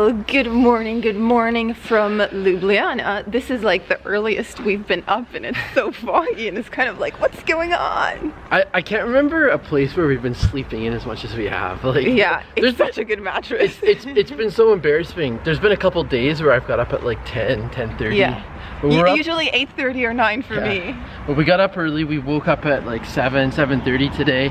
Well, good morning from Ljubljana. This is like the earliest we've been up and it's so foggy and it's kind of like, what's going on? I can't remember a place where we've been sleeping in as much as we have. Like, yeah, it's such a good mattress. It's been so embarrassing. There's been a couple days where I've got up at like 10:30. Yeah. Usually 8:30 or 9 for me. But we got up early. We woke up at like 7:30 today.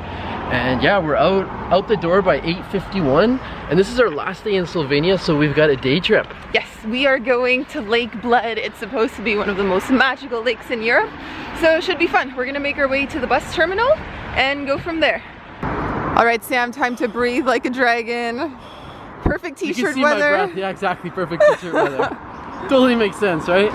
And yeah, we're out the door by 8:51. And this is our last day in Slovenia, so we've got a day trip. Yes, we are going to Lake Bled. It's supposed to be one of the most magical lakes in Europe. So it should be fun. We're gonna make our way to the bus terminal and go from there. All right, Sam, time to breathe like a dragon. Perfect t-shirt weather. My breath. Yeah, exactly, perfect t-shirt weather. Totally makes sense, right?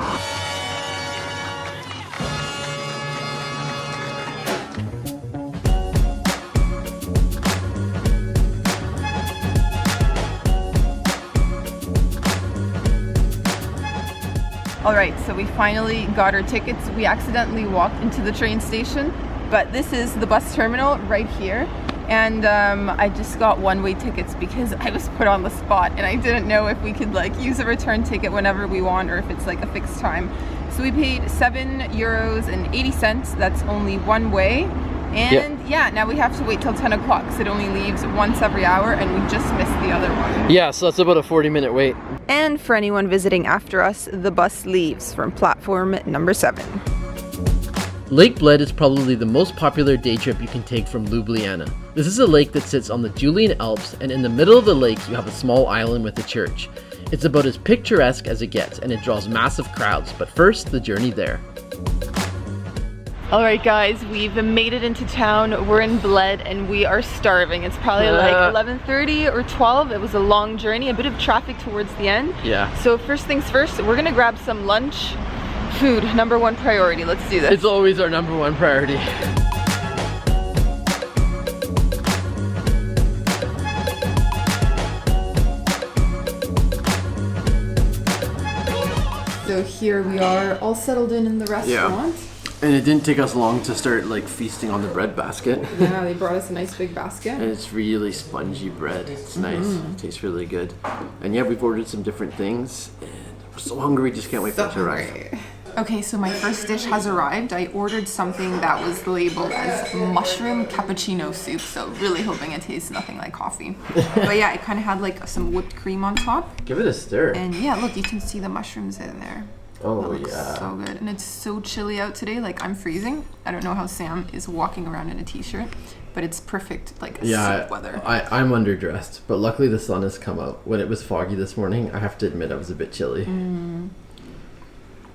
All right, so we finally got our tickets. We accidentally walked into the train station, but this is the bus terminal right here. And I just got one-way tickets because I was put on the spot and I didn't know if we could like use a return ticket whenever we want or if it's like a fixed time. So we paid €7.80. That's only one way. And yeah, now we have to wait till 10 o'clock because it only leaves once every hour and we just missed the other one. Yeah, so that's about a 40-minute wait. And for anyone visiting after us, the bus leaves from platform number 7. Lake Bled is probably the most popular day trip you can take from Ljubljana. This is a lake that sits on the Julian Alps, and in the middle of the lake you have a small island with a church. It's about as picturesque as it gets, and it draws massive crowds, but first, the journey there. Alright guys, we've made it into town. We're in Bled and we are starving. It's probably like 11:30 or 12. It was a long journey, a bit of traffic towards the end. Yeah. So first things first, we're gonna grab some lunch. Food, number one priority. Let's do this. It's always our number one priority. So here we are, all settled in the restaurant. Yeah. And it didn't take us long to start like feasting on the bread basket. Yeah, they brought us a nice big basket. And it's really spongy bread. It's nice. It tastes really good. And yeah, we've ordered some different things. And we're so hungry, we just can't wait for it to arrive. Okay, so my first dish has arrived. I ordered something that was labeled as mushroom cappuccino soup. So really hoping it tastes nothing like coffee. But yeah, it kind of had like some whipped cream on top. Give it a stir. And yeah, look, you can see the mushrooms in there. Oh yeah. So good. And it's so chilly out today, like I'm freezing. I don't know how Sam is walking around in a t-shirt, but it's perfect like soup weather. I'm underdressed, but luckily the sun has come out. When it was foggy this morning, I have to admit I was a bit chilly.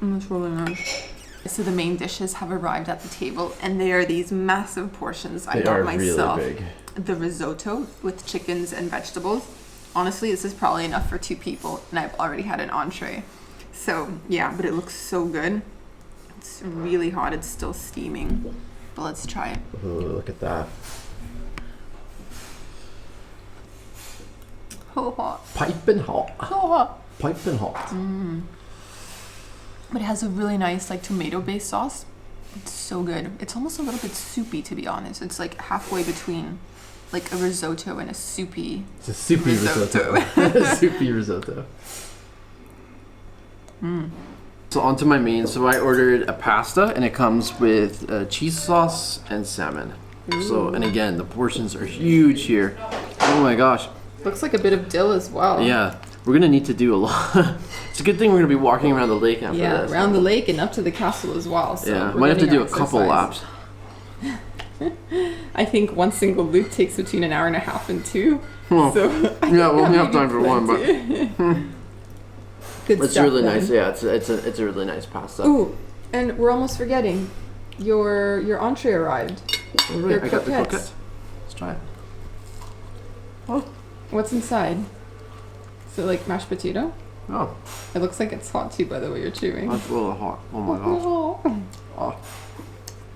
That's really nice. So the main dishes have arrived at the table and they are these massive portions. I got myself really big. The risotto with chickens and vegetables. Honestly, this is probably enough for 2 people and I've already had an entree. So yeah, but it looks so good. It's really hot, it's still steaming. But let's try it. Ooh, look at that. So hot. Piping hot. So hot. Piping hot. But it has a really nice like tomato-based sauce. It's so good. It's almost a little bit soupy, to be honest. It's like halfway between like a risotto and a soupy. It's a soupy risotto. Soupy risotto. So onto my main. So I ordered a pasta and it comes with cheese sauce and salmon. So, and again, the portions are huge here. Oh my gosh. Looks like a bit of dill as well. Yeah, we're gonna need to do a lot. It's a good thing we're gonna be walking around the lake after this. Yeah, around the lake and up to the castle as well. So yeah, might have to do a couple laps. I think one single loop takes between an hour and a half and 2. Well, so yeah, we'll only have time for one, but good it's stuff, really then. nice. Yeah, it's a really nice pasta. Ooh, and we're almost forgetting your entree arrived. Oh, right. I got the croquettes. Let's try it. Oh, what's inside? Is it like mashed potato? Oh, it looks like it's hot too, by the way you're chewing. That's a little hot. Oh my gosh. Oh,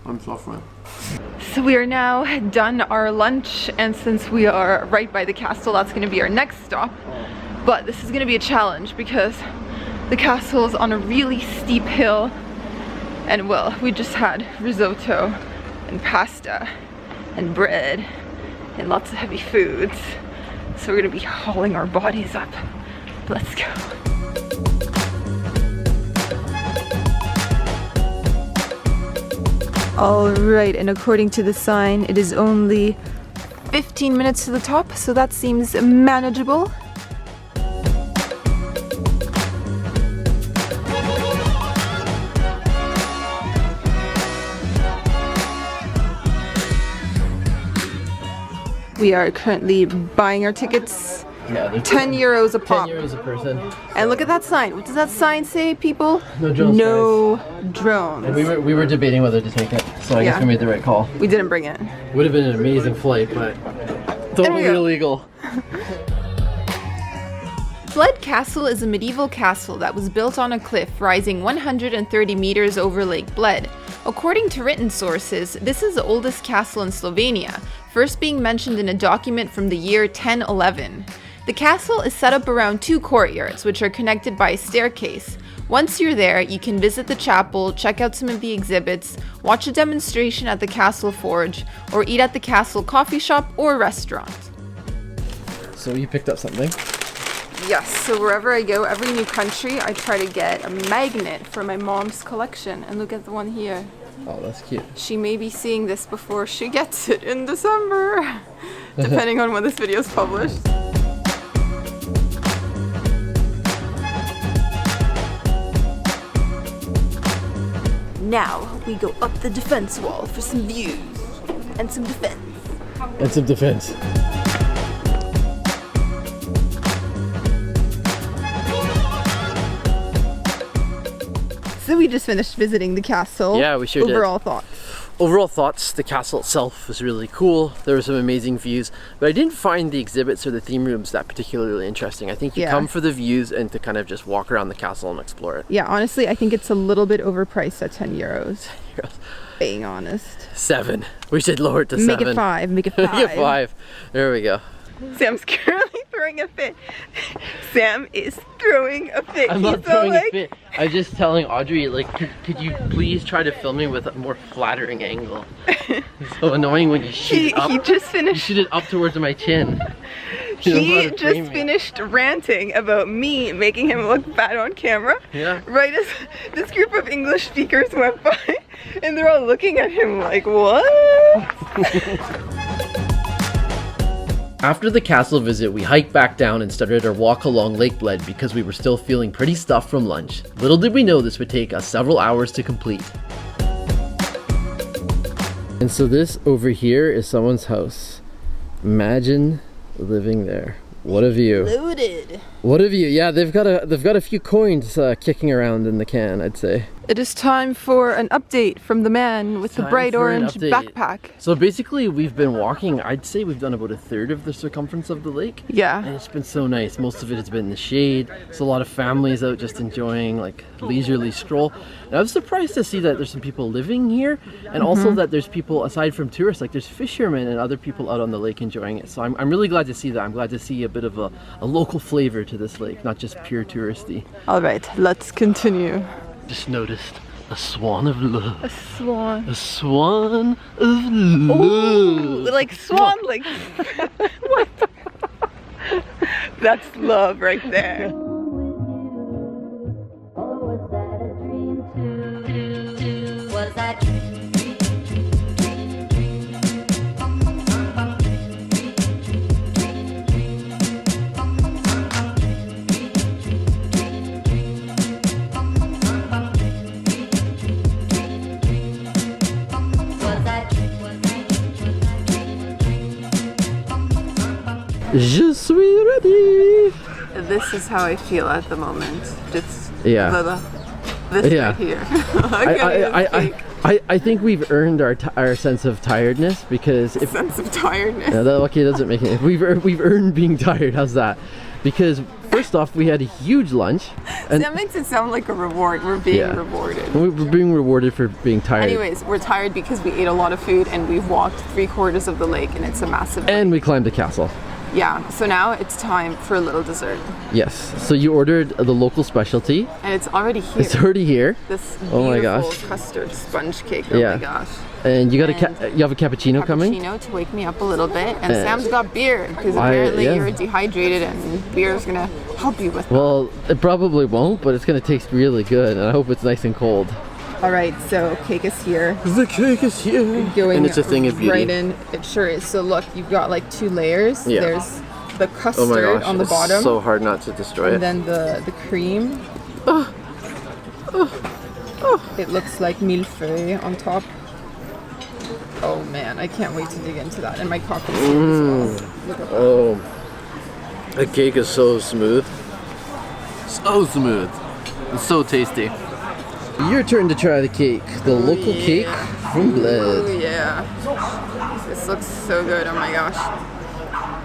I'm suffering. So we are now done our lunch, and since we are right by the castle, that's going to be our next stop. But this is going to be a challenge because the castle is on a really steep hill, and well, we just had risotto and pasta and bread and lots of heavy foods. So we're going to be hauling our bodies up Let's go. Alright, and according to the sign, it is only 15 minutes to the top, so that seems manageable. We are currently buying our tickets. Yeah, 10 euros a pop. 10 euros a person. And look at that sign. What does that sign say, people? No drones. No drones. And we were debating whether to take it, so I guess we made the right call. We didn't bring it. Would have been an amazing flight, but totally illegal. Bled Castle is a medieval castle that was built on a cliff rising 130 meters over Lake Bled. According to written sources, this is the oldest castle in Slovenia, first being mentioned in a document from the year 1011. The castle is set up around 2 courtyards, which are connected by a staircase. Once you're there, you can visit the chapel, check out some of the exhibits, watch a demonstration at the castle forge, or eat at the castle coffee shop or restaurant. So you picked up something? Yes, so wherever I go, every new country, I try to get a magnet for my mom's collection. And look at the one here. Oh, that's cute. She may be seeing this before she gets it in December, depending on when this video is published. Now we go up the defense wall for some views and some defense. And some defense. So we just finished visiting the castle. Yeah, we sure did. Overall thoughts? Overall thoughts, the castle itself was really cool. There were some amazing views, but I didn't find the exhibits or the theme rooms that particularly interesting. I think you come for the views and to kind of just walk around the castle and explore it. Yeah, honestly, I think it's a little bit overpriced at 10 euros. Being honest. 7. We should lower it to 7. Make it 5. Make it 5. Make it 5. There we go. Sam's currently throwing a fit. Sam is throwing a fit. I'm not throwing a fit. I was just telling Audrey, like, could you please try to film me with a more flattering angle? It's so annoying when you shoot it up. He just finished. You shoot it up towards my chin. He just finished ranting about me making him look bad on camera. Yeah. Right as this group of English speakers went by, and they're all looking at him like, what? After the castle visit, we hiked back down and started our walk along Lake Bled because we were still feeling pretty stuffed from lunch. Little did we know this would take us several hours to complete. And so this over here is someone's house. Imagine living there. What a view. Loaded. What a view. Yeah, they've got a few coins kicking around in the can, I'd say. It is time for an update from the man with the bright orange backpack. So basically we've been walking, I'd say we've done about 1/3 of the circumference of the lake. Yeah. And it's been so nice. Most of it has been in the shade. There's a lot of families out just enjoying like leisurely stroll. And I was surprised to see that there's some people living here and also that there's people aside from tourists, like there's fishermen and other people out on the lake enjoying it. So I'm really glad to see that. I'm glad to see a bit of a local flavor to this lake, not just pure touristy. All right, let's continue. Just noticed a swan of love. A swan. A swan of love. Ooh, like swan, like what? That's love right there. Was that dream? Je suis ready. This is how I feel at the moment. Just this right here. I think we've earned our sense of tiredness because sense of tiredness. Yeah, that doesn't make it. We've earned being tired. How's that? Because first off, we had a huge lunch. And that makes it sound like a reward. We're being rewarded. We're being rewarded for being tired. Anyways, we're tired because we ate a lot of food and we've walked 3/4 of the lake and it's a massive lake. And we climbed the castle. Yeah, so now it's time for a little dessert. Yes, so you ordered the local specialty. And it's already here. It's already here. This beautiful custard sponge cake, oh my gosh. And you got you have a cappuccino coming? Cappuccino to wake me up a little bit. And Sam's got beer because apparently you're dehydrated and beer is going to help you with that. Well, it probably won't, but it's going to taste really good. And I hope it's nice and cold. All right, so cake is here. The cake is here. Going and it's a thing of beauty. Right in. It sure is. So look, you've got like 2 layers. Yeah. There's the custard on the bottom. It's so hard not to destroy it. And then the cream. It looks like millefeuille on top. Oh man, I can't wait to dig into that. And my coffee as well. Look at that. Oh, the cake is so smooth. So smooth. It's so tasty. Your turn to try the cake. The local cake from Bled. Oh yeah. This looks so good, oh my gosh.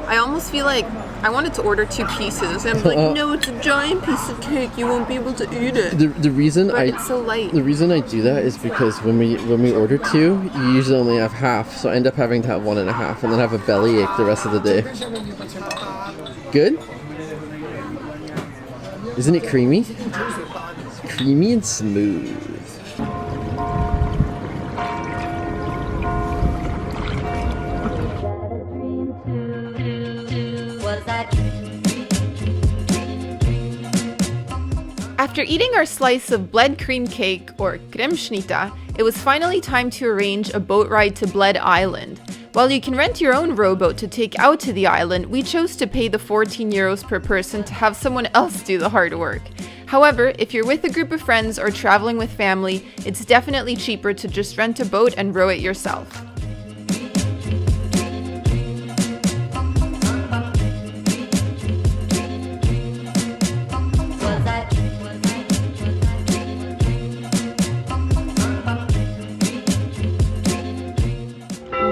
I almost feel like I wanted to order 2 pieces. And I'm like, no, it's a giant piece of cake. You won't be able to eat it. The reason it's so light. The reason I do that is because when we order 2, you usually only have half. So I end up having to have 1.5 and then have a bellyache the rest of the day. Good? Isn't it creamy? It's creamy and smooth. After eating our slice of Bled cream cake, or kremschnita, it was finally time to arrange a boat ride to Bled Island. While you can rent your own rowboat to take out to the island, we chose to pay the 14 euros per person to have someone else do the hard work. However, if you're with a group of friends or traveling with family, it's definitely cheaper to just rent a boat and row it yourself.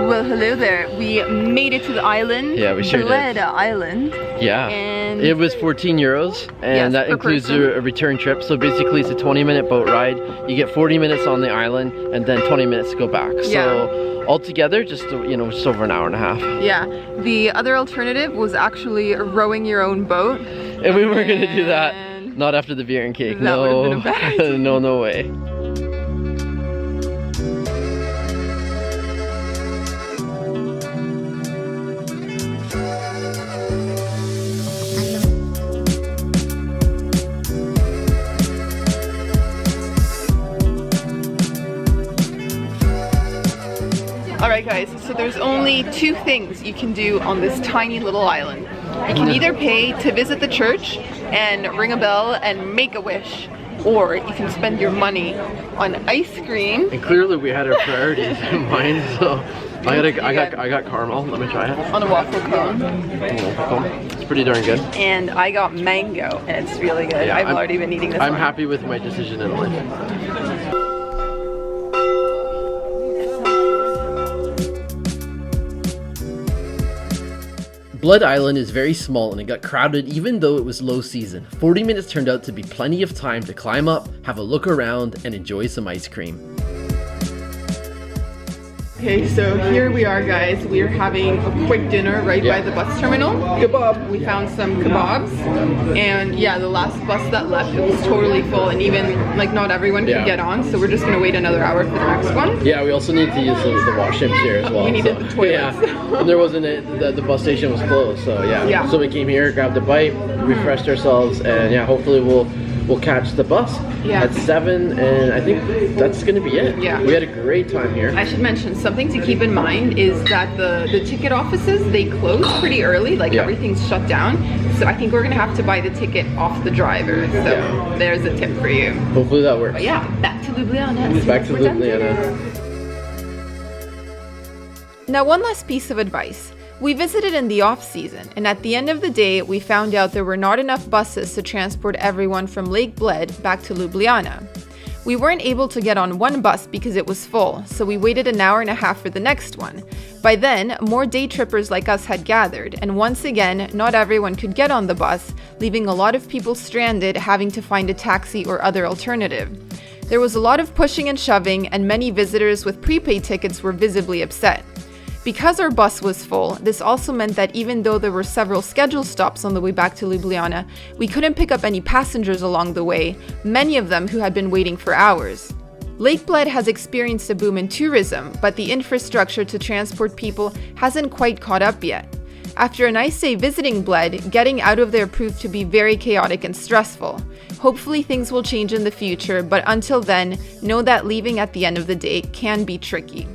Well, hello there. We made it to the island. Yeah, we sure did. Bled Island. Yeah. And it was 14 euros, and that includes a return trip. So basically, it's a 20-minute boat ride. You get 40 minutes on the island, and then 20 minutes to go back. Yeah. So altogether, just just over an hour and a half. Yeah. The other alternative was actually rowing your own boat. And we weren't gonna do that. Not after the beer and cake. That would have been a bad idea. No way. Alright guys, so there's only 2 things you can do on this tiny little island. You can either pay to visit the church and ring a bell and make a wish, or you can spend your money on ice cream. And clearly we had our priorities in mind, so I got caramel. Let me try it. On a waffle cone. It's pretty darn good. And I got mango, and it's really good. Yeah, I've already been eating this I'm one. happy with my decision in life. Bled Island is very small and it got crowded even though it was low season. 40 minutes turned out to be plenty of time to climb up, have a look around, and enjoy some ice cream. Okay, so here we are guys. We are having a quick dinner right by the bus terminal. Kebab. We found some kebabs, and yeah, the last bus that left, it was totally full, and even like not everyone could get on, so we're just gonna wait another hour for the next one. Yeah, we also need to use the washrooms here as well. We needed the toilets. Yeah, and there wasn't the bus station was closed, so yeah. So we came here, grabbed a bite, refreshed ourselves, and yeah, hopefully we'll catch the bus at 7, and I think that's gonna be it. Yeah. We had a great time here. I should mention something to keep in mind is that the ticket offices, they close pretty early, like everything's shut down. So I think we're gonna have to buy the ticket off the driver. So there's a tip for you. Hopefully that works. But yeah, back to Ljubljana. Back to Ljubljana. Now one last piece of advice. We visited in the off-season, and at the end of the day, we found out there were not enough buses to transport everyone from Lake Bled back to Ljubljana. We weren't able to get on one bus because it was full, so we waited an hour and a half for the next one. By then, more day trippers like us had gathered, and once again, not everyone could get on the bus, leaving a lot of people stranded, having to find a taxi or other alternative. There was a lot of pushing and shoving, and many visitors with prepaid tickets were visibly upset. Because our bus was full, this also meant that even though there were several scheduled stops on the way back to Ljubljana, we couldn't pick up any passengers along the way, many of them who had been waiting for hours. Lake Bled has experienced a boom in tourism, but the infrastructure to transport people hasn't quite caught up yet. After a nice day visiting Bled, getting out of there proved to be very chaotic and stressful. Hopefully things will change in the future, but until then, know that leaving at the end of the day can be tricky.